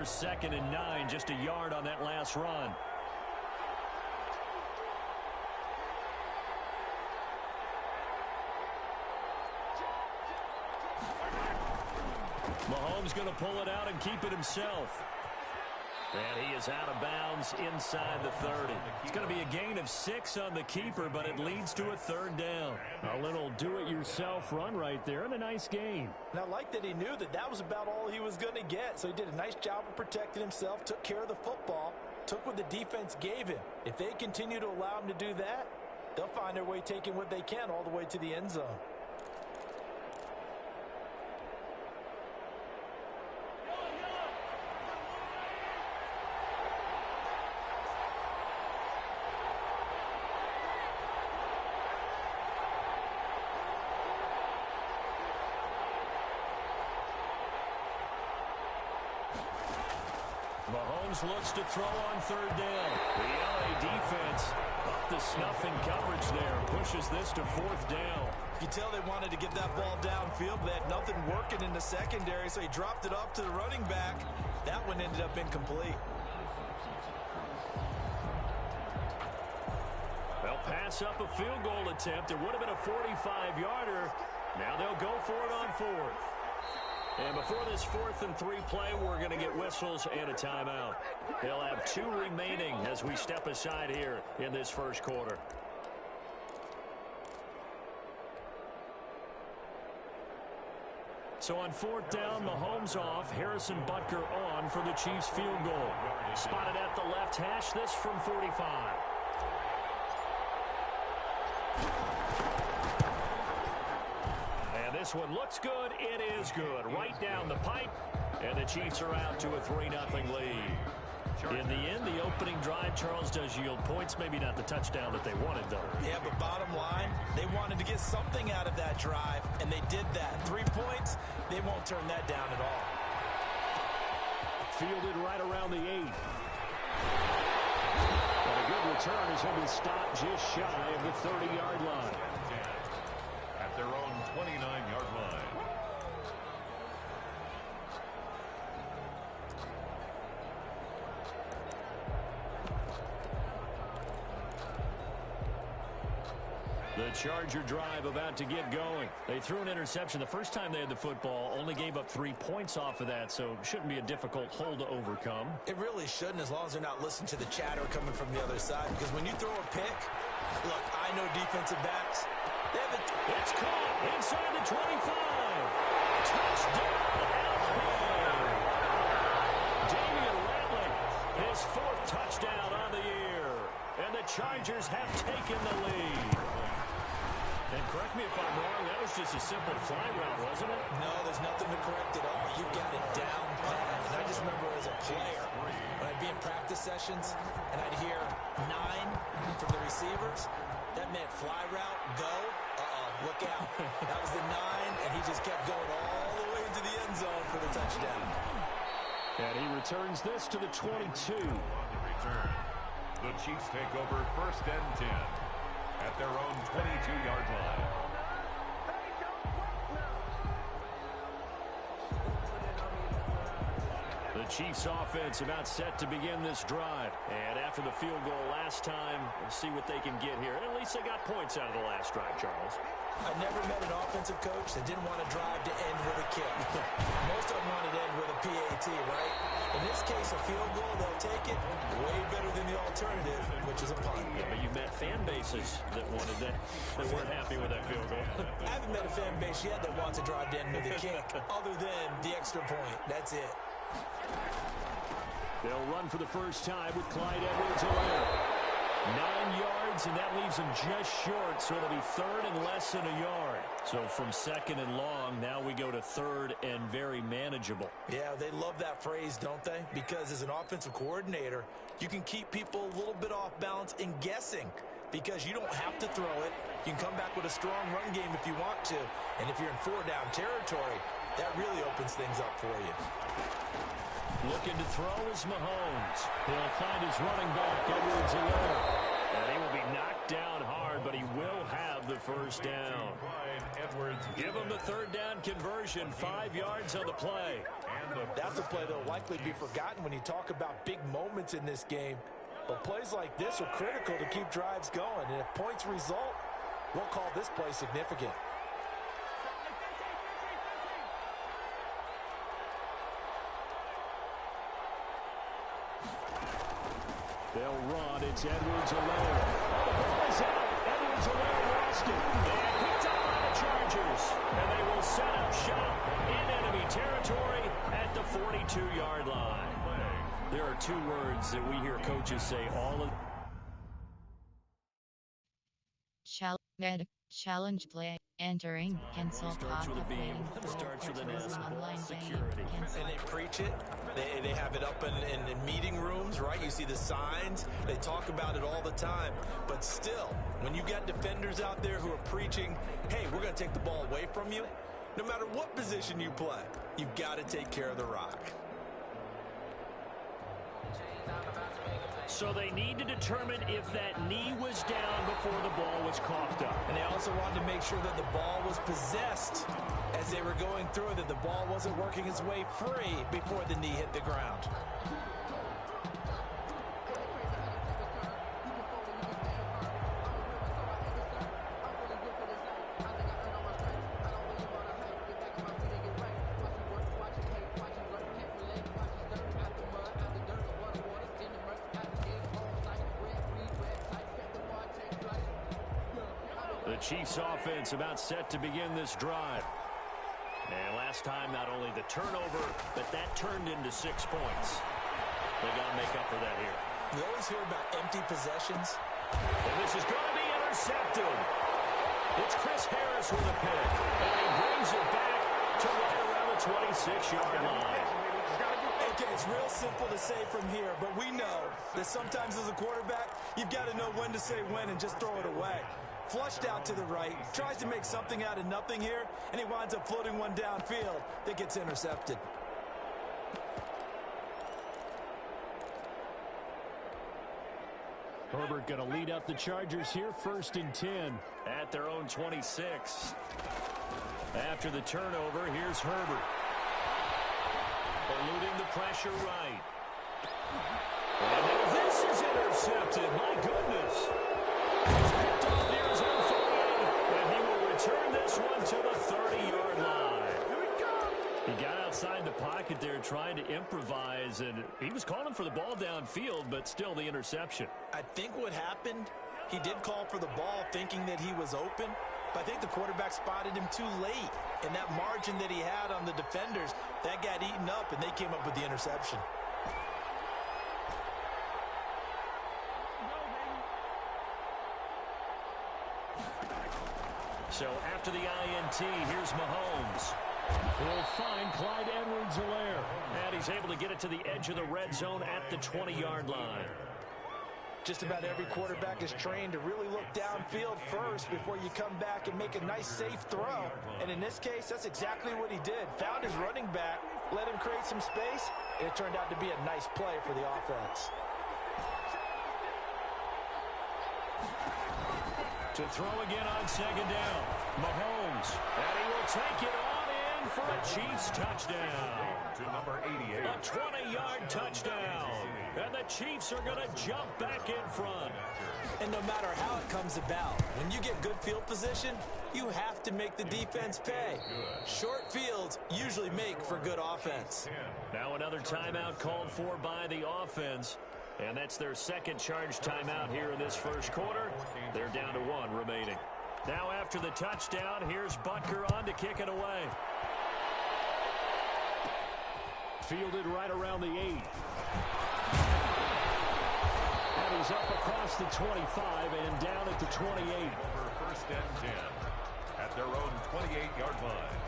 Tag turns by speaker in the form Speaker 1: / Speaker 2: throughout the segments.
Speaker 1: Here's 2nd and 9, just a yard on that last run. Mahomes going to pull it out and keep it himself. And he is out of bounds inside the 30. It's going to be a gain of 6 on the keeper, but it leads to a 3rd down. A little do-it-yourself run right there and a nice gain.
Speaker 2: And I like that he knew that that was about all he was going to get. So he did a nice job of protecting himself, took care of the football, took what the defense gave him. If they continue to allow him to do that, they'll find their way taking what they can all the way to the end zone.
Speaker 1: Mahomes looks to throw on 3rd down. The LA defense up the snuff in coverage there. Pushes this to 4th down.
Speaker 2: You tell they wanted to get that ball downfield. They had nothing working in the secondary, so he dropped it off to the running back. That one ended up incomplete.
Speaker 1: They'll pass up a field goal attempt. It would have been a 45-yarder. Now they'll go for it on 4th. And before this 4th and 3 play, we're going to get whistles and a timeout. They'll have 2 remaining as we step aside here in this first quarter. So on 4th down, Mahomes off, Harrison Butker on for the Chiefs field goal. Spotted at the left hash, this from 45. This one looks good. It is good. Right down the pipe. And the Chiefs are out to a 3-0 lead. In the end, the opening drive, Charles, does yield points. Maybe not the touchdown that they wanted, though.
Speaker 2: Yeah, but bottom line, they wanted to get something out of that drive, and they did that. 3 points, they won't turn that down at all.
Speaker 1: Fielded right around the 8. And a good return as he'll be stopped just shy of the 30-yard line.
Speaker 3: At their own 29-yard line.
Speaker 1: The Charger drive about to get going. They threw an interception the first time they had the football, only gave up 3 points off of that, so shouldn't be a difficult hole to overcome.
Speaker 2: It really shouldn't, as long as they're not listening to the chatter coming from the other side, because when you throw a pick, look, I know defensive backs.
Speaker 1: It's caught inside the 25. Touchdown, Alabama. Damian Ratley, his 4th touchdown on the year. And the Chargers have taken the lead. And correct me if I'm wrong, that was just a simple fly route, wasn't it?
Speaker 2: No, there's nothing to correct at all. You've got it down pat. And I just remember as a player, when I'd be in practice sessions, and I'd hear 9 from the receivers, that meant fly route, go. Look out. That was the 9, and he just kept going all the way into the end zone for the touchdown.
Speaker 1: And he returns this to the 22.
Speaker 3: On the return, the Chiefs take over 1st and 10 at their own 22-yard line.
Speaker 1: The Chiefs offense about set to begin this drive. And after the field goal last time, we'll see what they can get here. And at least they got points out of the last drive, Charles.
Speaker 2: I never met an offensive coach that didn't want to drive to end with a kick. Most of them wanted to end with a PAT, right? In this case, a field goal, they'll take it. Way better than the alternative, which is a punt.
Speaker 1: Yeah, but you met fan bases that wanted that, that weren't happy with that field goal.
Speaker 2: I haven't met a fan base yet that wants to drive to end with a kick, other than the extra point. That's it.
Speaker 1: They'll run for the first time with Clyde Edwards-Helaire. 9 yards, and that leaves him just short, so it'll be 3rd and less than a yard. So from 2nd and long, now we go to 3rd and very manageable.
Speaker 2: Yeah, they love that phrase, don't they? Because as an offensive coordinator, you can keep people a little bit off balance and guessing, because you don't have to throw it. You can come back with a strong run game if you want to. And if you're in 4-down territory, that really opens things up for you.
Speaker 1: Looking to throw is Mahomes. He'll find his running back, Edwards-Helaire. And he will be knocked down hard, but he will have the first down.
Speaker 3: Edwards.
Speaker 1: Give them the third down conversion, 5 yards on the play.
Speaker 2: That's a play that will likely be forgotten when you talk about big moments in this game. But plays like this are critical to keep drives going. And if points result, we'll call this play significant.
Speaker 1: They'll run. It's Edwards alone. Oh, the ball is out. Edwards alone lost it. And picked up by the Chargers. And they will set up shop in enemy territory at the 42-yard line. There are 2 words that we hear coaches say all of.
Speaker 4: Challenge play. Entering. Cancel.
Speaker 1: Starts with a B. Starts with an S. Ball security.
Speaker 2: And they preach it. They have it up in meeting rooms, right? You see the signs. They talk about it all the time. But still, when you got defenders out there who are preaching, hey, we're going to take the ball away from you, no matter what position you play, you've got to take care of the rock.
Speaker 1: So they need to determine if that knee was down before the ball was coughed up.
Speaker 2: And they also wanted to make sure that the ball was possessed as they were going through it, that the ball wasn't working its way free before the knee hit the ground.
Speaker 1: The Chiefs offense about set to begin this drive. And last time, not only the turnover, but that turned into 6 points. They got to make up for that here.
Speaker 2: You always hear about empty possessions.
Speaker 1: And this is going to be intercepted. It's Chris Harris with a pick. And he brings it back to right around the 26-yard line.
Speaker 2: Okay, it's real simple to say from here, but we know that sometimes as a quarterback, you've got to know when to say when and just throw it away. Flushed out to the right, tries to make something out of nothing here, and he winds up floating one downfield that gets intercepted.
Speaker 1: Herbert going to lead up the Chargers here, 1st and 10 at their own 26. After the turnover, here's Herbert. Eluding the pressure right. And now this is intercepted. My goodness. He's picked off near his own 48, and he will return this one to the 30-yard line. He got outside the pocket there trying to improvise, and he was calling for the ball downfield, but still the interception.
Speaker 2: I think what happened, he did call for the ball thinking that he was open, but I think the quarterback spotted him too late. And that margin that he had on the defenders, that got eaten up, and they came up with the interception.
Speaker 1: So after the INT, here's Mahomes. He'll find Clyde Edwards-Helaire. And he's able to get it to the edge of the red zone at the 20-yard line.
Speaker 2: Just about every quarterback is trained to really look downfield first before you come back and make a nice, safe throw. And in this case, that's exactly what he did. Found his running back, let him create some space, and it turned out to be a nice play for the offense.
Speaker 1: To throw again on 2nd down. Mahomes. And he will take it on in for a Chiefs touchdown.
Speaker 3: To number 88.
Speaker 1: A 20-yard touchdown. And the Chiefs are going to jump back in front.
Speaker 2: And no matter how it comes about, when you get good field position, you have to make the defense pay. Short fields usually make for good offense.
Speaker 1: Now another timeout called for by the offense. And that's their second charge timeout here in this first quarter. They're down to 1 remaining. Now after the touchdown, here's Butker on to kick it away. Fielded right around the 8. And he's up across the 25 and down at the 28.
Speaker 3: Over 1st and 10 at their own 28-yard line.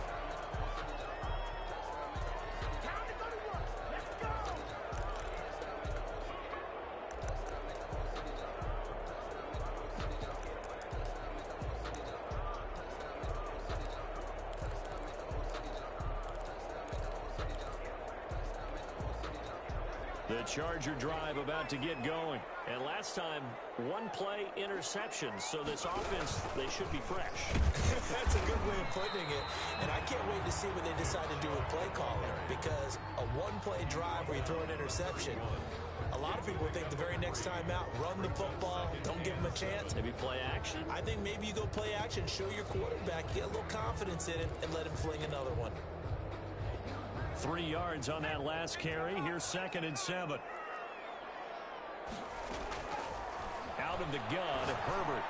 Speaker 1: The Charger drive about to get going. And last time, one play interception. So this offense, they should be fresh.
Speaker 2: That's a good way of putting it. And I can't wait to see what they decide to do with play calling. Because a one-play drive where you throw an interception, a lot of people think the very next time out, run the football, don't give them a chance.
Speaker 1: Maybe play action?
Speaker 2: I think maybe you go play action, show your quarterback, get a little confidence in him, and let him fling another one.
Speaker 1: 3 yards on that last carry. Here's 2nd and 7. Out of the gun, Herbert.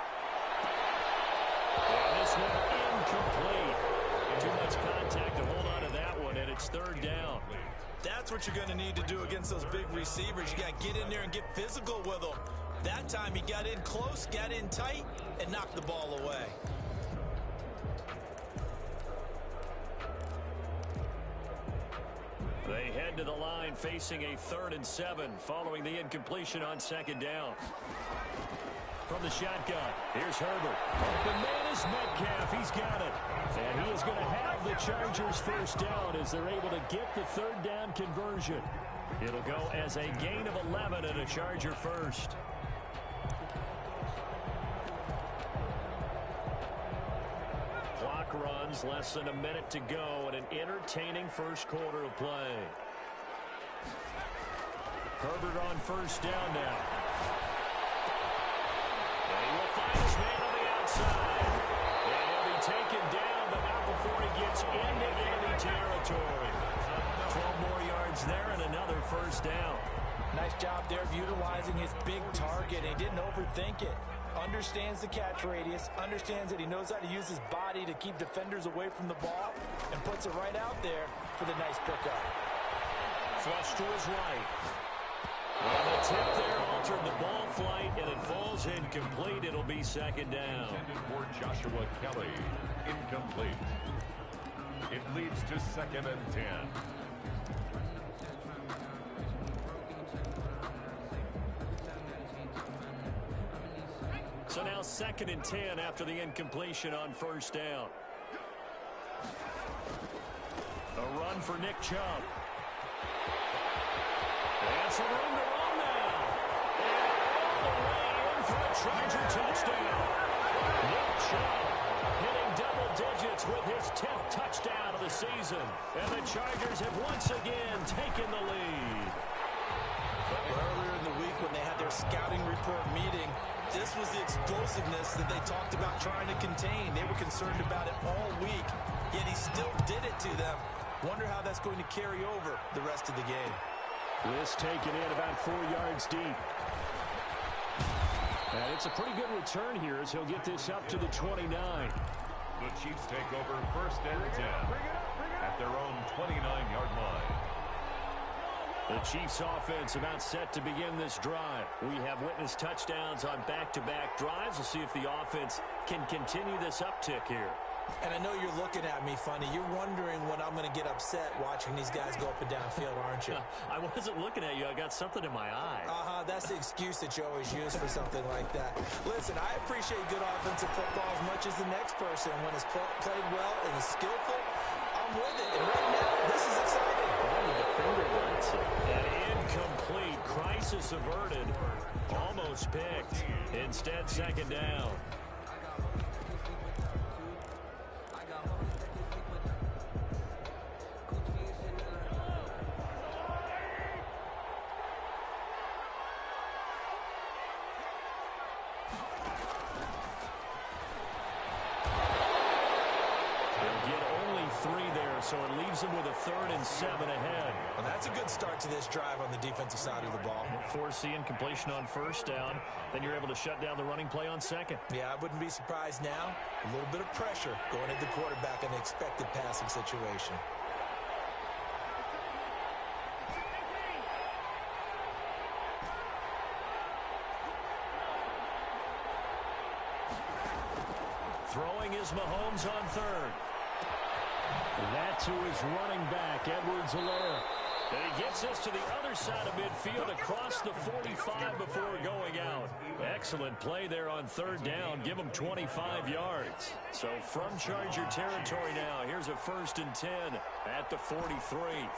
Speaker 1: And this one incomplete. Too much contact to hold on to that one, and it's 3rd down.
Speaker 2: That's what you're going to need to do against those big receivers. You got to get in there and get physical with them. That time he got in close, got in tight, and knocked the ball away.
Speaker 1: They head to the line facing a 3rd and 7 following the incompletion on 2nd down. From the shotgun, here's Herbert. Open man is Metcalf. He's got it. And he is going to have the Chargers 1st down as they're able to get the 3rd down conversion. It'll go as a gain of 11 and a Charger 1st. Clock runs, less than a minute to go, and an entertaining first quarter of play. Herbert on 1st down now. And he will find his man on the outside. And he'll be taken down, but not before he gets into enemy territory. 12 more yards there and another 1st down.
Speaker 2: Nice job there of utilizing his big target. He didn't overthink it. Understands the catch radius, understands that he knows how to use his body to keep defenders away from the ball, and puts it right out there for the nice pickup.
Speaker 1: Flush to his right. And the tip there altered the ball flight, and it falls incomplete. It'll be 2nd down.
Speaker 3: Intended for Joshua Kelly. Incomplete. It leads to 2nd and 10.
Speaker 1: So now 2nd and 10 after the incompletion on 1st down. A run for Nick Chubb. And some room to run now. And all the way in for a Charger touchdown. Nick Chubb hitting double digits with his 10th touchdown of the season. And the Chargers have once again taken the lead.
Speaker 2: Earlier in the week when they had their scouting report meeting, this was the explosiveness that they talked about trying to contain. They were concerned about it all week, yet he still did it to them. Wonder how that's going to carry over the rest of the game.
Speaker 1: This taken in about 4 yards deep. And it's a pretty good return here as he'll get this up to the 29.
Speaker 3: The Chiefs take over 1st and 10 at their own 29-yard line.
Speaker 1: The Chiefs offense about set to begin this drive. We have witnessed touchdowns on back-to-back drives. We'll see if the offense can continue this uptick here.
Speaker 2: And I know you're looking at me funny. You're wondering when I'm going to get upset watching these guys go up and down field, aren't you?
Speaker 1: I wasn't looking at you. I got something in my eye.
Speaker 2: That's the excuse that you always use for something like that. Listen, I appreciate good offensive football as much as the next person. When it's played well and is skillful, I'm with it. And right now, this is exciting.
Speaker 1: The defender wants it. And incomplete. Crisis averted. Almost picked. Instead, 2nd down. So it leaves him with a 3rd and 7 ahead.
Speaker 2: Well, that's a good start to this drive on the defensive side of the ball.
Speaker 1: Force the incompletion on 1st down. Then you're able to shut down the running play on 2nd.
Speaker 2: Yeah, I wouldn't be surprised now. A little bit of pressure going at the quarterback in the expected passing situation.
Speaker 1: Throwing is Mahomes on 3rd. That to his running back, Edwards-Helaire. And he gets this to the other side of midfield across the 45 before going out. Excellent play there on 3rd down. Give him 25 yards. So from Charger territory now, here's a 1st and 10 at the 43.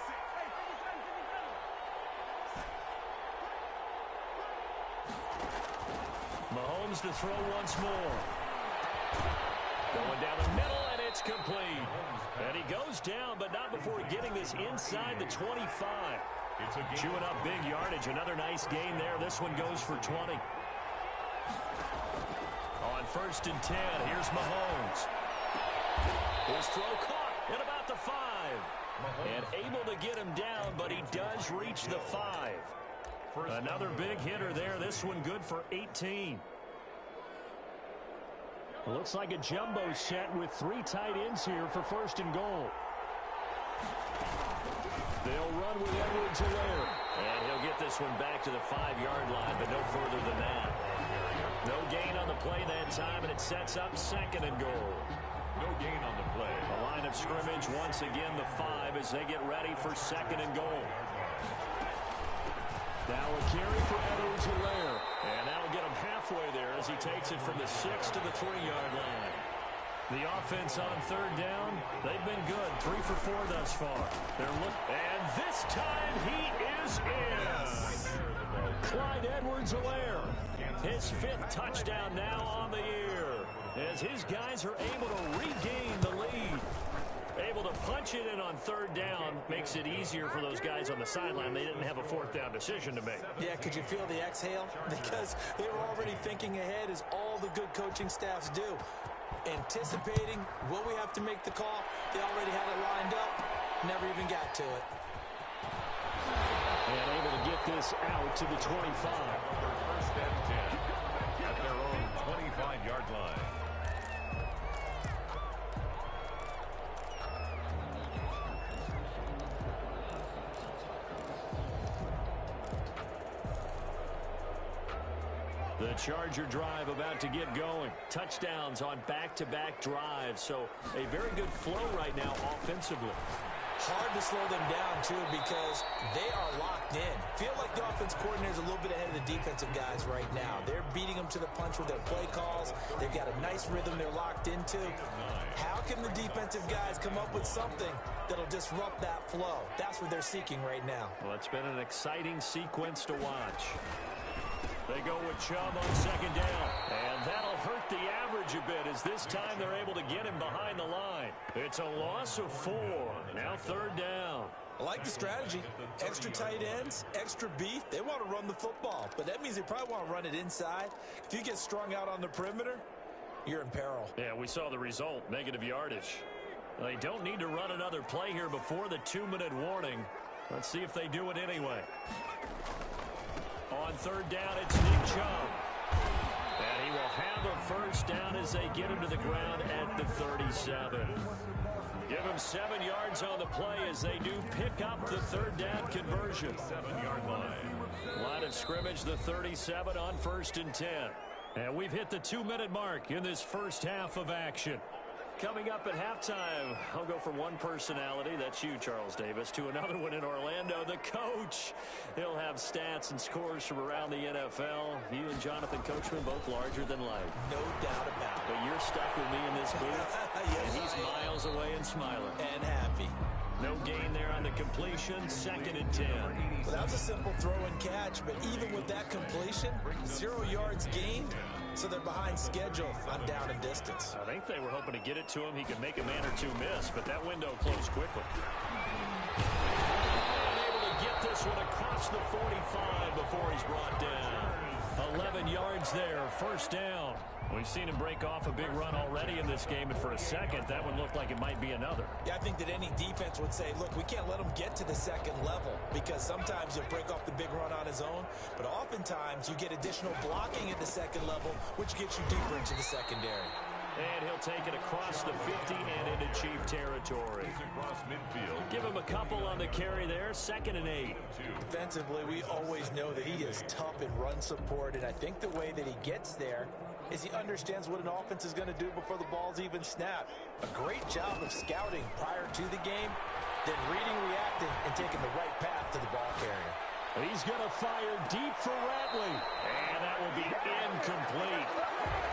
Speaker 1: begins to throw once more. Going down the middle, and it's complete. And he goes down, but not before getting this inside the 25. Chewing up big yardage. Another nice gain there. This one goes for 20. On 1st and 10, here's Mahomes. His throw caught at about the 5. And able to get him down, but he does reach the 5. Another big hitter there. This one good for 18. Looks like a jumbo set with 3 tight ends here for 1st and goal. They'll run with Edwards-Helaire. And he'll get this one back to the 5-yard line, but no further than that. No gain on the play that time, and it sets up 2nd and goal.
Speaker 3: No gain on the play.
Speaker 1: The line of scrimmage, once again, the 5 as they get ready for 2nd and goal. Now a carry for Edwards-Helaire. And that'll get him halfway there as he takes it from the 6 to the 3-yard line. The offense on 3rd down, they've been good. 3 for 4 thus far. And this time he is in. Clyde Edwards-Helaire. His 5th touchdown now on the year. As his guys are able to regain the lead. Able to punch it in on 3rd down makes it easier for those guys on the sideline. They didn't have a 4th down decision to make.
Speaker 2: Yeah, could you feel the exhale? Because they were already thinking ahead, as all the good coaching staffs do. Anticipating, will we have to make the call? They already had it lined up. Never even got to it.
Speaker 1: And able to get this out to the 25.
Speaker 3: 1st and 10 at their own 25-yard line.
Speaker 1: The Charger drive about to get going. Touchdowns on back-to-back drives. So a very good flow right now offensively.
Speaker 2: Hard to slow them down, too, because they are locked in. Feel like the offense coordinator is a little bit ahead of the defensive guys right now. They're beating them to the punch with their play calls. They've got a nice rhythm they're locked into. How can the defensive guys come up with something that'll disrupt that flow? That's what they're seeking right now.
Speaker 1: Well, it's been an exciting sequence to watch. They go with Chubb on 2nd down. And that'll hurt the average a bit, as this time they're able to get him behind the line. It's a loss of 4. Now 3rd down.
Speaker 2: I like the strategy. Extra tight ends, extra beef. They want to run the football, but that means they probably want to run it inside. If you get strung out on the perimeter, you're in peril.
Speaker 1: Yeah, we saw the result, negative yardage. They don't need to run another play here before the 2-minute warning. Let's see if they do it anyway. On 3rd down, it's Nick Chubb. And he will have a 1st down as they get him to the ground at the 37. Give him 7 yards on the play as they do pick up the 3rd down conversion.
Speaker 3: 7-yard line.
Speaker 1: Line of scrimmage, the 37 on 1st and 10. And we've hit the 2-minute mark in this first half of action. Coming up at halftime, I'll go from one personality, that's you, Charles Davis, to another one in Orlando, the coach. He'll have stats and scores from around the NFL. You and Jonathan Coachman, both larger than life.
Speaker 2: No doubt about it.
Speaker 1: But you're stuck with me in this booth,
Speaker 2: Yes,
Speaker 1: and he's miles away and smiling.
Speaker 2: And happy.
Speaker 1: No gain there on the completion, 2nd and 10.
Speaker 2: Well, that was a simple throw and catch, but even with that completion, 0 yards gained, so they're behind schedule on down and distance.
Speaker 1: I think they were hoping to get it to him. He could make a man or two miss, but that window closed quickly. Unable to get this one across the 45 before he's brought down. 11 yards there, 1st down. We've seen him break off a big run already in this game, and for a second, that one looked like it might be another.
Speaker 2: Yeah, I think that any defense would say, look, we can't let him get to the 2nd level, because sometimes he'll break off the big run on his own, but oftentimes you get additional blocking at the 2nd level, which gets you deeper into the secondary.
Speaker 1: And he'll take it across the 50 and into Chief territory.
Speaker 3: Across midfield.
Speaker 1: Give him a couple on the carry there, 2nd and 8.
Speaker 2: Defensively, we always know that he is tough in run support, and I think the way that he gets there is he understands what an offense is going to do before the ball's even snapped. A great job of scouting prior to the game, then reading, reacting, and taking the right path to the ball carrier.
Speaker 1: He's going to fire deep for Ratley, and that will be incomplete.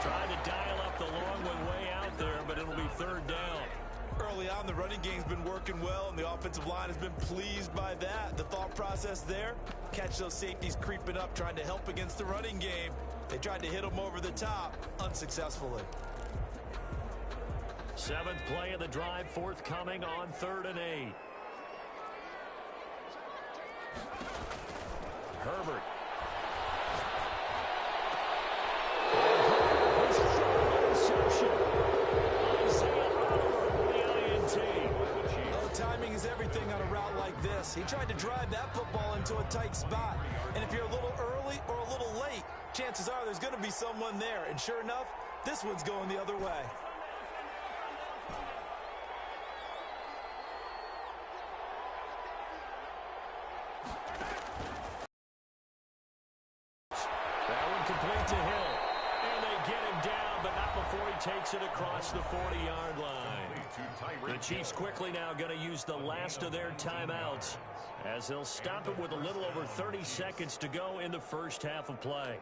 Speaker 1: Tried to dial up the long one way out there, but it'll be 3rd down.
Speaker 2: Early on, the running game's been working well, and the offensive line has been pleased by that. The thought process there, catch those safeties creeping up, trying to help against the running game. They tried to hit them over the top, unsuccessfully.
Speaker 1: 7th play of the drive, forthcoming on 3rd and 8. Herbert.
Speaker 2: Timing is everything on a route like this. He tried to drive that football into a tight spot. And if you're a little early or a little late, chances are there's going to be someone there. And sure enough, this one's going the other way.
Speaker 1: That one complete to Hill. And they get him down, but not before he takes it across the 40-yard line. The Chiefs quickly now going to use the last of their timeouts as they'll stop it with a little over 30 seconds to go in the first half of play.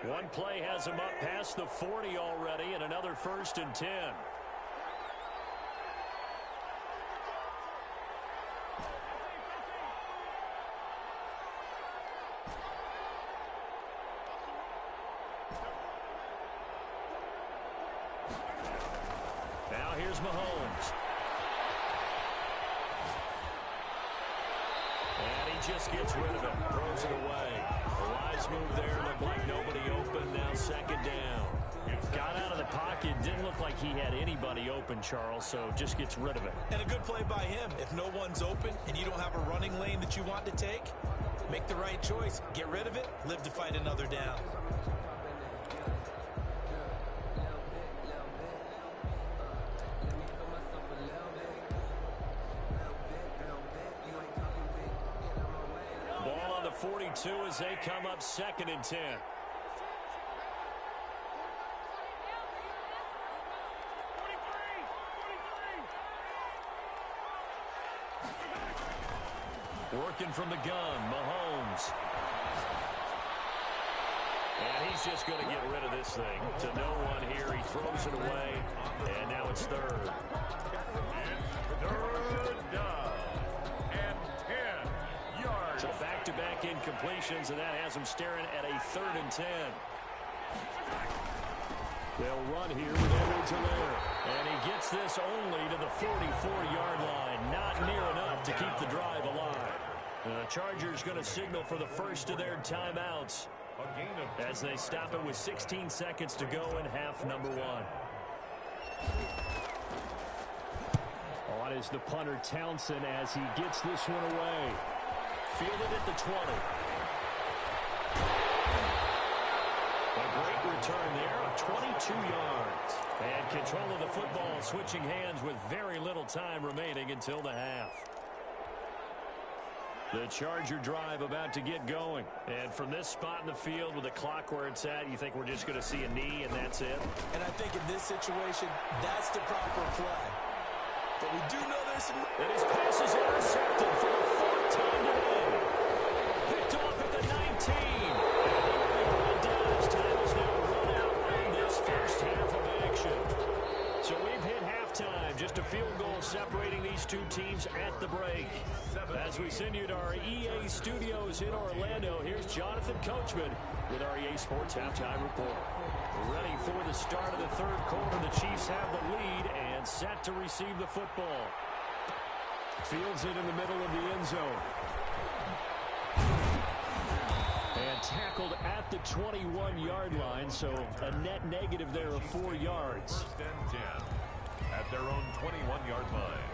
Speaker 1: One play has him up past the 40 already, and another 1st and 10. Now here's Mahomes. And he just gets rid of it, throws it away. A wise move there, looked like nobody open, now 2nd down. Got out of the pocket, didn't look like he had anybody open, Charles, so just gets rid of it.
Speaker 2: And a good play by him. If no one's open and you don't have a running lane that you want to take, make the right choice. Get rid of it, live to fight another down.
Speaker 1: Ball on the 42 as they come up 2nd and 10. Working from the gun, Mahomes. And he's just going to get rid of this thing. To no one here, he throws it away, and now it's 3rd.
Speaker 3: Third down and 10 yards.
Speaker 1: So back-to-back incompletions, and that has him staring at a 3rd and 10. They'll run here with Edwards-Helaire. And he gets this only to the 44-yard line. Not near enough to keep the drive alive. The Chargers going to signal for the first of their timeouts as they stop it with 16 seconds to go in half number 1. On is the punter Townsend as he gets this one away. Fielded at the 20. A great return there of 22 yards. And control of the football switching hands with very little time remaining until the half. The Charger drive about to get going. And from this spot in the field with the clock where it's at, you think we're just going to see a knee and that's it?
Speaker 2: And I think in this situation, that's the proper play. But we do know there's some...
Speaker 1: And his pass is intercepted for the 4th time today. Picked off at the 19. And brought down as time is now run out in this first half of action. So we've hit halftime. Just a field goal separating these two teams at the break. As we send you to our EA studios in Orlando, here's Jonathan Coachman with our EA Sports Halftime Report. Ready for the start of the 3rd quarter. The Chiefs have the lead and set to receive the football. Fields it in the middle of the end zone. And tackled at the 21-yard line, so a net negative there of 4 yards.
Speaker 3: 1st and 10 at their own 21-yard line.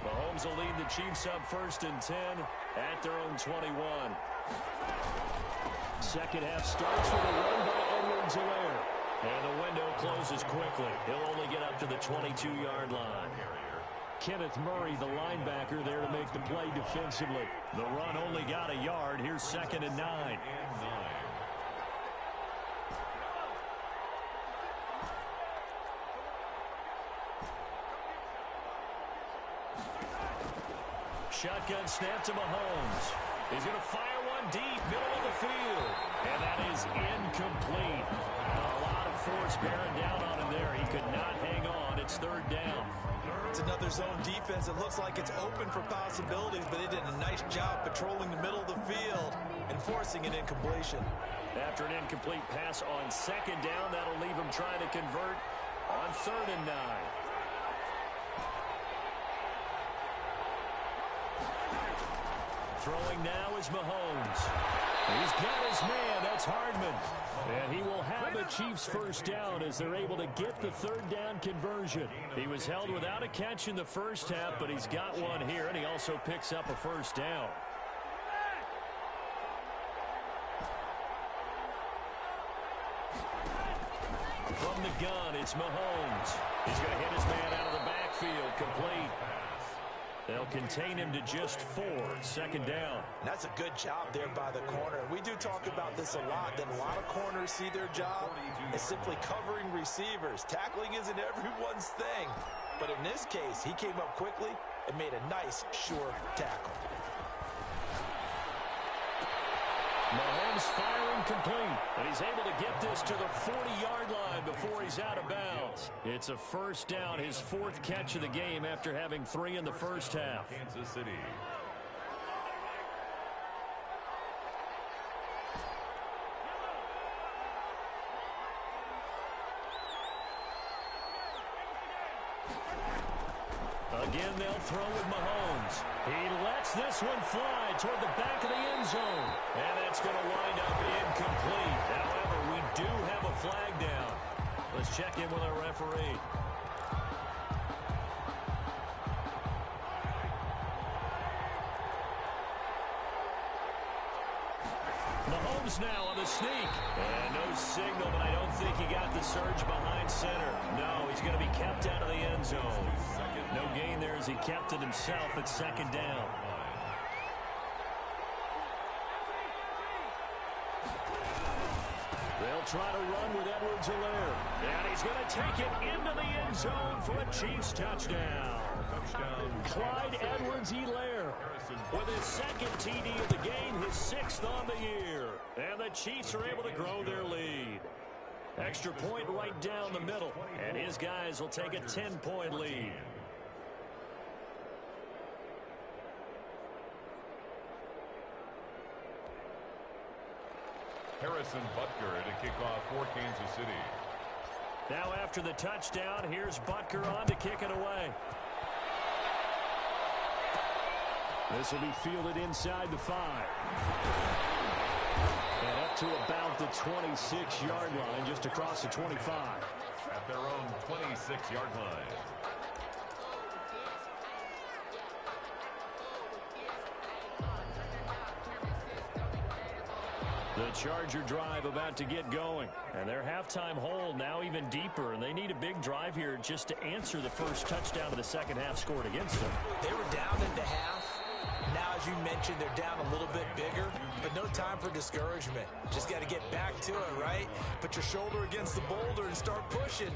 Speaker 1: Mahomes will lead the Chiefs up 1st and 10 at their own 21. Second half starts with a run by Edwards-Helaire. And the window closes quickly. He'll only get up to the 22-yard line. Kenneth Murray, the linebacker, there to make the play defensively. The run only got a yard. Here's 2nd and 9. Shotgun snap to Mahomes. He's going to fire one deep, middle of the field. And that is incomplete. A lot of force bearing down on him there. He could not hang on. It's third down.
Speaker 2: It's another zone defense. It looks like it's open for possibilities, but they did a nice job patrolling the middle of the field and forcing an incompletion.
Speaker 1: After an incomplete pass on second down, that'll leave him trying to convert on 3rd and 9. Throwing now is Mahomes. He's got his man. That's Hardman. And he will have the Chiefs first down as they're able to get the 3rd down conversion. He was held without a catch in the first half, but he's got one here, and he also picks up a first down. From the gun, it's Mahomes. He's going to hit his man out of the backfield, complete. They'll contain him to just 4, 2nd down.
Speaker 2: That's a good job there by the corner. We do talk about this a lot, that a lot of corners see their job as simply covering receivers. Tackling isn't everyone's thing. But in this case, he came up quickly and made a nice, sure tackle.
Speaker 1: Mahomes firing complete, and he's able to get this to the 40-yard line before he's out of bounds. It's a first down, his 4th catch of the game after having 3 in the first half.
Speaker 3: Kansas City.
Speaker 1: Again, they'll throw with Mahomes. He lets this one fly toward the back of the end zone. And that's going to wind up incomplete. However, we do have a flag down. Let's check in with our referee. Mahomes now on the sneak. And no signal, but I don't think he got the surge behind center. No, he's going to be kept out of the end zone. No gain there as he kept it himself at 2nd down. They'll try to run with Edwards-Helaire. And he's going to take it into the end zone for a Chiefs touchdown. Clyde Edwards-Helaire with his 2nd TD of the game, his 6th on the year. And the Chiefs are able to grow their lead. Extra point right down the middle. And his guys will take a 10-point lead.
Speaker 3: Harrison Butker to kick off for Kansas City.
Speaker 1: Now after the touchdown, here's Butker on to kick it away. This will be fielded inside the 5. And up to about the 26-yard line, just across the 25.
Speaker 3: At their own 26-yard line.
Speaker 1: The Charger drive about to get going. And their halftime hole now even deeper. And they need a big drive here just to answer the first touchdown of the second half scored against them.
Speaker 2: They were down into half. Now, as you mentioned, they're down a little bit bigger, but no time for discouragement. Just got to get back to it, right? Put your shoulder against the boulder and start pushing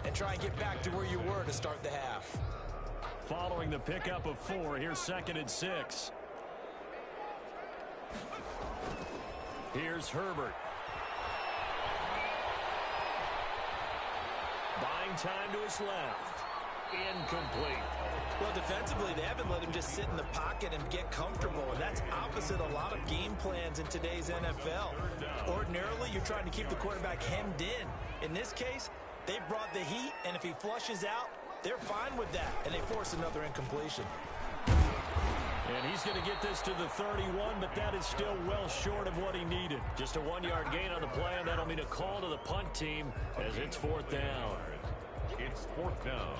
Speaker 2: and try and get back to where you were to start the half.
Speaker 1: Following the pickup of 4, here's 2nd and 6. Here's Herbert. Buying time to his left. Incomplete.
Speaker 2: Well, defensively, they haven't let him just sit in the pocket and get comfortable, and that's opposite a lot of game plans in today's NFL. Ordinarily, you're trying to keep the quarterback hemmed in. In this case, they brought the heat, and if he flushes out, they're fine with that, and they force another incompletion.
Speaker 1: And he's going to get this to the 31, but that is still well short of what he needed. Just a 1-yard gain on the play, and that'll mean a call to the punt team as it's 4th down.
Speaker 3: It's 4th down.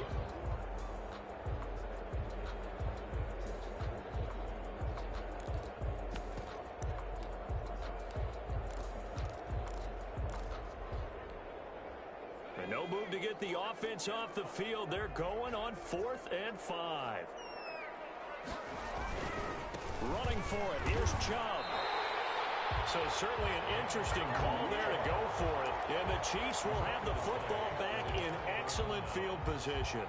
Speaker 1: And no move to get the offense off the field. They're going on 4th and 5. Running for it. Here's Chubb. So certainly an interesting call there to go for it. And the Chiefs will have the football back in excellent field position.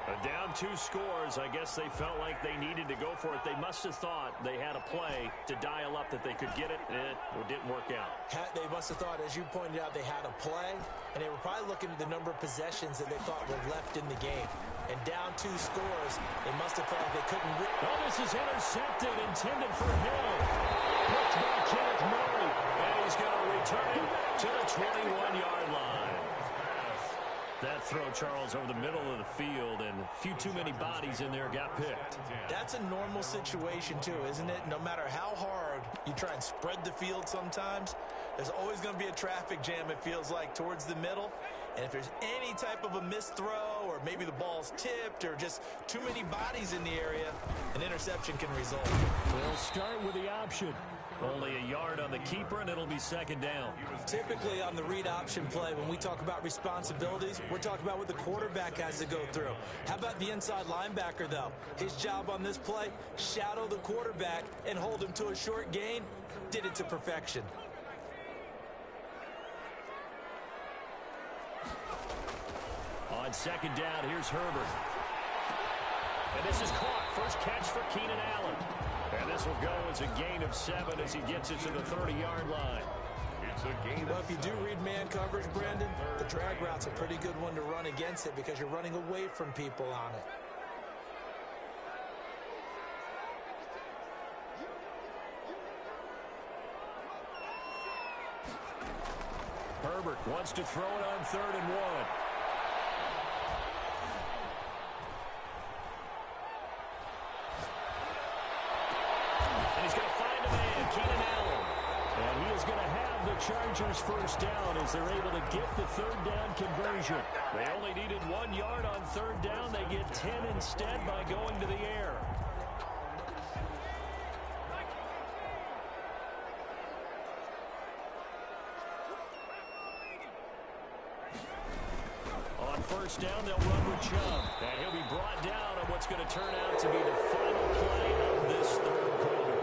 Speaker 1: Down 2 scores. I guess they felt like they needed to go for it. They must have thought they had a play to dial up that they could get it. It didn't work out.
Speaker 2: They must have thought, as you pointed out, they had a play, and they were probably looking at the number of possessions that they thought were left in the game. And down 2 scores, they must have felt like they couldn't.
Speaker 1: Oh, this is intercepted, intended for Hill. Picked by Kenneth Murray, and he's going to return it to the 21-yard line. That throw, Charles, over the middle of the field, and a few too many bodies in there got picked.
Speaker 2: That's a normal situation, too, isn't it? No matter how hard you try and spread the field sometimes, there's always going to be a traffic jam, it feels like, towards the middle. And if there's any type of a missed throw, or maybe the ball's tipped, or just too many bodies in the area, an interception can result.
Speaker 1: We'll start with the option. Only a yard on the keeper, and it'll be second down.
Speaker 2: Typically on the read option play, when we talk about responsibilities, we're talking about what the quarterback has to go through. How about the inside linebacker, though? His job on this play, shadow the quarterback and hold him to a short gain. Did it to perfection.
Speaker 1: On second down, here's Herbert. And this is caught. First catch for Keenan Allen. And this will go as a gain of 7 as he gets it to the 30-yard line.
Speaker 3: It's a gain.
Speaker 2: Well, if you do read man coverage, Brandon, the drag route's a pretty good one to run against it because you're running away from people on it.
Speaker 1: Herbert wants to throw it on 3rd and 1. And he's going to find a man, Keenan Allen. And he is going to have the Chargers first down as they're able to get the 3rd down conversion. They only needed 1 yard on 3rd down. They get 10 instead by going to the air. On first down, they'll run with Chubb. And he'll be brought down on what's going to turn out to be the final play of this 3rd quarter.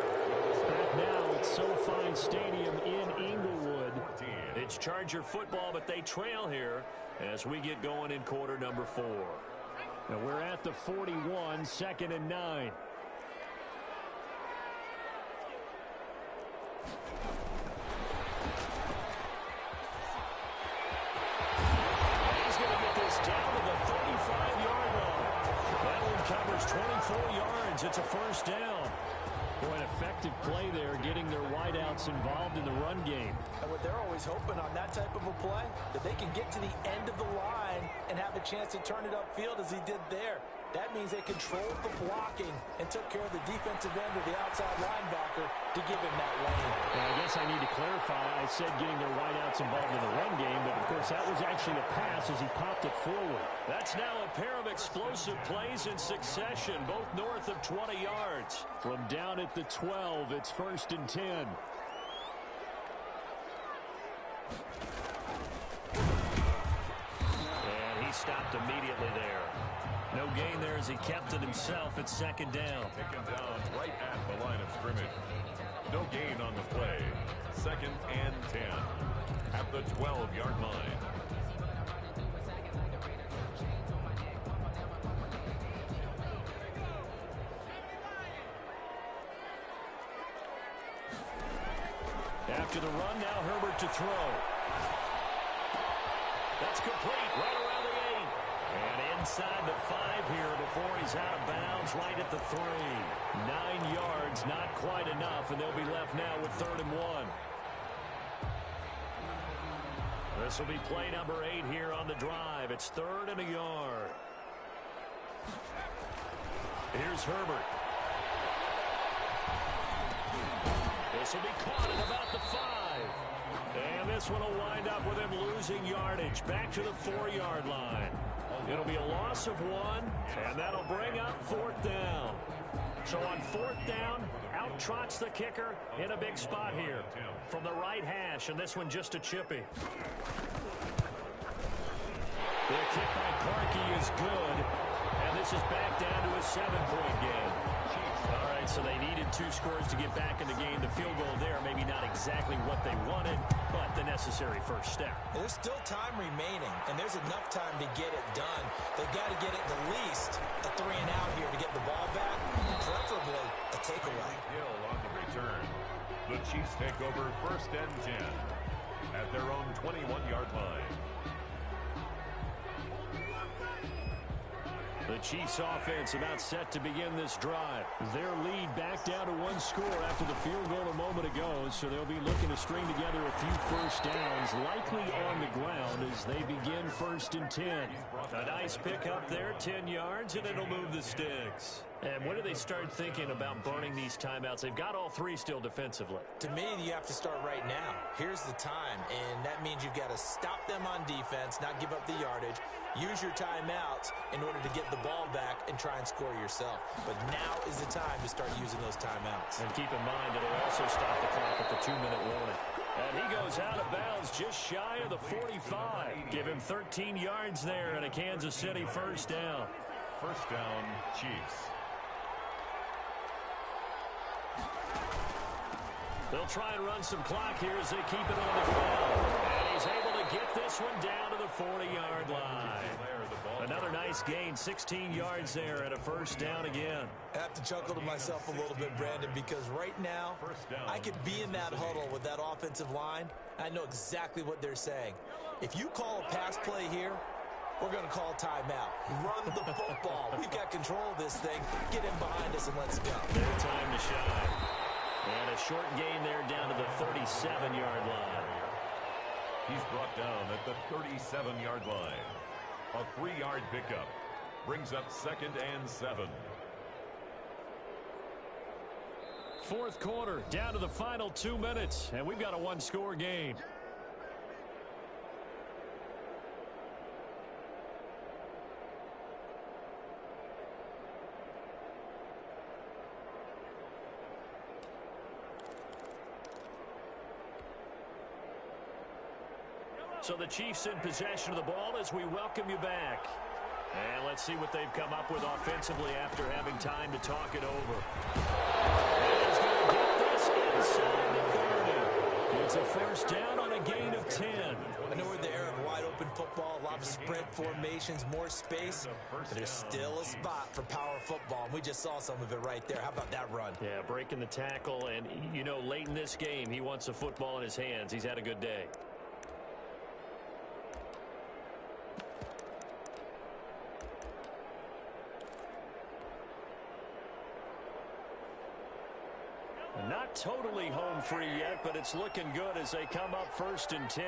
Speaker 1: Back now at SoFi Stadium in Inglewood. It's Charger football, but they trail here as we get going in quarter number 4. Now we're at the 41, 2nd and 9. Down to the 35-yard line. That one covers 24 yards. It's a first down. Boy, an effective play there, getting their wideouts involved in the run game.
Speaker 2: And what they're always hoping on that type of a play, that they can get to the end of the line and have a chance to turn it upfield as he did there. That means they controlled the blocking and took care of the defensive end of the outside linebacker to give him that lane.
Speaker 1: Well, I guess I need to clarify. I said getting their wideouts involved in the run game, but of course that was actually a pass as he popped it forward. That's now a pair of explosive plays in succession, both north of 20 yards. From down at the 12, it's 1st and 10. And he stopped immediately there. No gain there as he kept it himself at 2nd down.
Speaker 3: Taken down right at the line of scrimmage. No gain on the play. 2nd and 10 at the 12-yard line.
Speaker 1: After the run, now Herbert to throw. That's complete, right around the 8. And inside the 5 here before he's out of bounds, right at the 3. 9 yards, not quite enough, and they'll be left now with 3rd and 1. This will be play number 8 here on the drive. It's 3rd and a yard. Here's Herbert. This will be caught at about the 5. And this one will wind up with him losing yardage back to the 4-yard line. It'll be a loss of 1, and that'll bring up 4th down. So on 4th down, out trots the kicker in a big spot here from the right hash, and this one just a chippy. The kick by Parkey is good, and this is back down to a 7-point game. All right, so they needed 2 scores to get back in the game. The field goal there, maybe not exactly what they wanted, but the necessary first step.
Speaker 2: There's still time remaining, and there's enough time to get it done. They've got to get it at least a 3-and-out here to get the ball back, preferably a takeaway.
Speaker 3: Hill on the return. The Chiefs take over 1st and 10 at their own 21-yard line.
Speaker 1: The Chiefs offense about set to begin this drive. Their lead back down to 1 score after the field goal a moment ago, so they'll be looking to string together a few first downs, likely on the ground as they begin 1st and 10. A nice pickup there, 10 yards, and it'll move the sticks. And when do they start thinking about burning these timeouts? They've got all 3 still defensively.
Speaker 2: To me, you have to start right now. Here's the time, and that means you've got to stop them on defense, not give up the yardage, use your timeouts in order to get the ball back and try and score yourself. But now is the time to start using those timeouts.
Speaker 1: And keep in mind, it'll also stop the clock at the 2-minute warning. And he goes out of bounds just shy of the 45. Give him 13 yards there and a Kansas City first down.
Speaker 3: First down, Chiefs.
Speaker 1: They'll try and run some clock here as they keep it on the ground. And he's able to get this one down to the 40-yard line. Another nice gain, 16 yards there and a first down again.
Speaker 2: I have to chuckle to myself a little bit, Brandon, because right now I could be in that huddle with that offensive line. I know exactly what they're saying. If you call a pass play here, we're going to call timeout. Run the football. We've got control of this thing. Get in behind us and let's go.
Speaker 1: Their time to shine. And a short gain there down to the 37-yard line.
Speaker 3: He's brought down at the 37-yard line. A 3-yard pickup brings up 2nd and 7.
Speaker 1: 4th quarter, down to the final 2 minutes, and we've got a 1-score game. So the Chiefs in possession of the ball as we welcome you back. And let's see what they've come up with offensively after having time to talk it over. And he's going to get this inside the 30. It's a first down on a gain of 10.
Speaker 2: I know we're in the era of wide open football, a lot of sprint formations, more space, but there's still a spot for power football, and we just saw some of it right there. How about that run?
Speaker 1: Yeah, breaking the tackle, and, you know, late in this game, he wants the football in his hands. He's had a good day. Not totally home free yet, but it's looking good as they come up 1st and 10.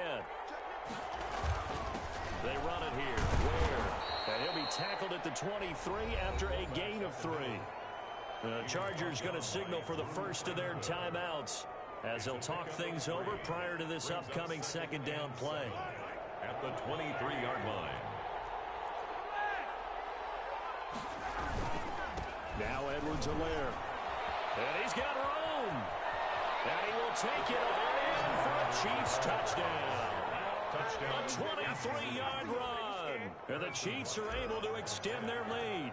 Speaker 1: They run it here. Ware. And he'll be tackled at the 23 after a gain of 3. The Chargers going to signal for the first of their timeouts as they'll talk things over prior to this upcoming 2nd down play.
Speaker 3: At the 23-yard line.
Speaker 1: Now Edwards-Helaire. And he's got room. And he will take it all in for a Chiefs touchdown. A 23-yard run. And the Chiefs are able to extend their lead.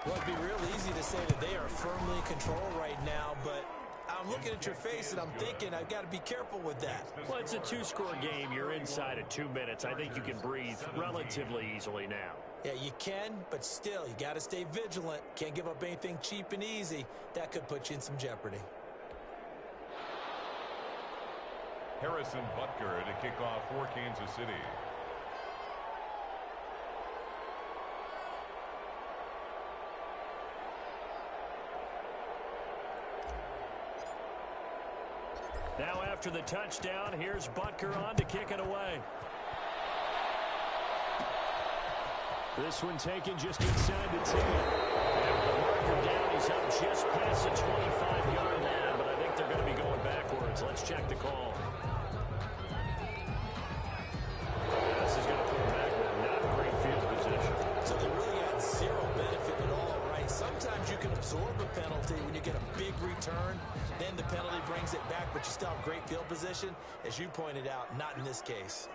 Speaker 2: Well, it'd be real easy to say that they are firmly in control right now, but I'm looking at your face and I'm thinking I've got to be careful with that.
Speaker 1: Well, it's a 2-score game. You're inside of 2 minutes. I think you can breathe relatively easily now.
Speaker 2: Yeah, you can, but still, you got to stay vigilant. Can't give up anything cheap and easy. That could put you in some jeopardy.
Speaker 3: Harrison Butker to kick off for Kansas City.
Speaker 1: Now after the touchdown, here's Butker on to kick it away. This one taken just inside the 10. And with the marker down, he's up just past the 25-yard line, but I think they're going to be going backwards. Let's check the call. This is going to put him backward. Not great field position.
Speaker 2: So they really got zero benefit at all, right? Sometimes you can absorb a penalty when you get a big return. Then the penalty brings it back, but you still have great field position. As you pointed out, not in this case.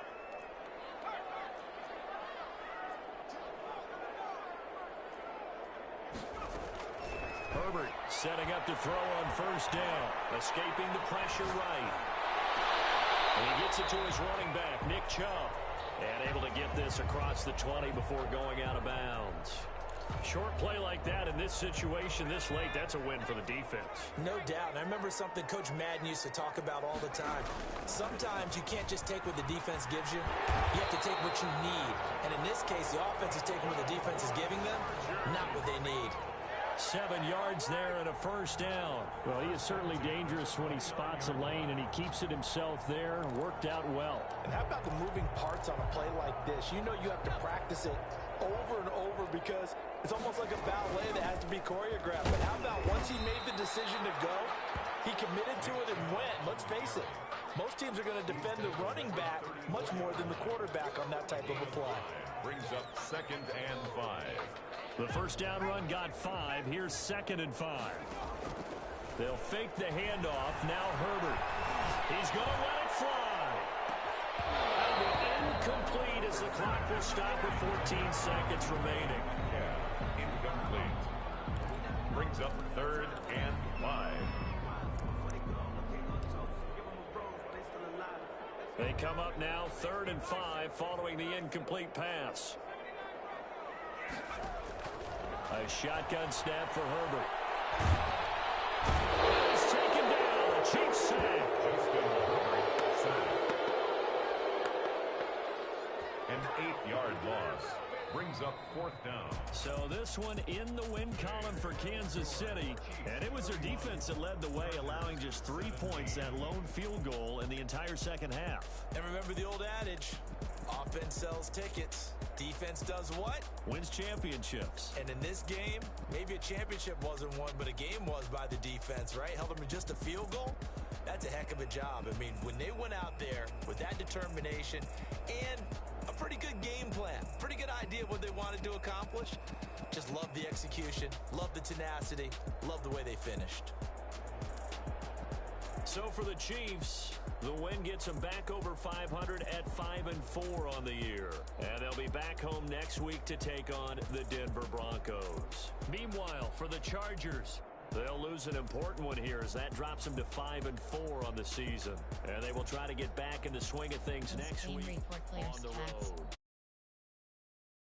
Speaker 1: Setting up to throw on first down. Escaping the pressure right. And he gets it to his running back, Nick Chubb. And able to get this across the 20 before going out of bounds. Short play like that in this situation this late, that's a win for the defense.
Speaker 2: No doubt. And I remember something Coach Madden used to talk about all the time. Sometimes you can't just take what the defense gives you. You have to take what you need. And in this case, the offense is taking what the defense is giving them, not what they need.
Speaker 1: 7 yards there and a first down. Well, he is certainly dangerous when he spots a lane, and he keeps it himself there. Worked out well.
Speaker 5: And how about the moving parts on a play like this? You know you have to practice it over and over because it's almost like a ballet that has to be choreographed. But how about once he made the decision to go, he committed to it and went. Let's face it, most teams are going to defend the running back much more than the quarterback on that type of a play.
Speaker 3: Brings up 2nd and 5.
Speaker 1: The first down run got 5. Here's 2nd and 5. They'll fake the handoff. Now Herbert. He's going to let it fly. Incomplete as the clock will stop with 14 seconds remaining.
Speaker 3: Incomplete. Brings up 3rd and 5.
Speaker 1: They come up now 3rd and 5 following the incomplete pass. A shotgun snap for Herbert. He's taken down. Chiefs sack.
Speaker 3: An 8-yard loss. Brings up 4th down.
Speaker 1: So this one in the win column for Kansas City. And it was their defense that led the way, allowing just 3 points, that lone field goal in the entire second half.
Speaker 2: And remember the old adage, offense sells tickets. Defense does what?
Speaker 1: Wins championships.
Speaker 2: And in this game, maybe a championship wasn't won, but a game was by the defense, right? Held them to just a field goal. That's a heck of a job. I mean, when they went out there with that determination and a pretty good game plan, pretty good idea of what they wanted to accomplish, just love the execution, love the tenacity, love the way they finished.
Speaker 1: So for the Chiefs, the win gets them back over 500 at 5-4 on the year. And they'll be back home next week to take on the Denver Broncos. Meanwhile, for the Chargers, they'll lose an important one here as that drops them to 5-4 on the season. And they will try to get back in the swing of things next week on the road.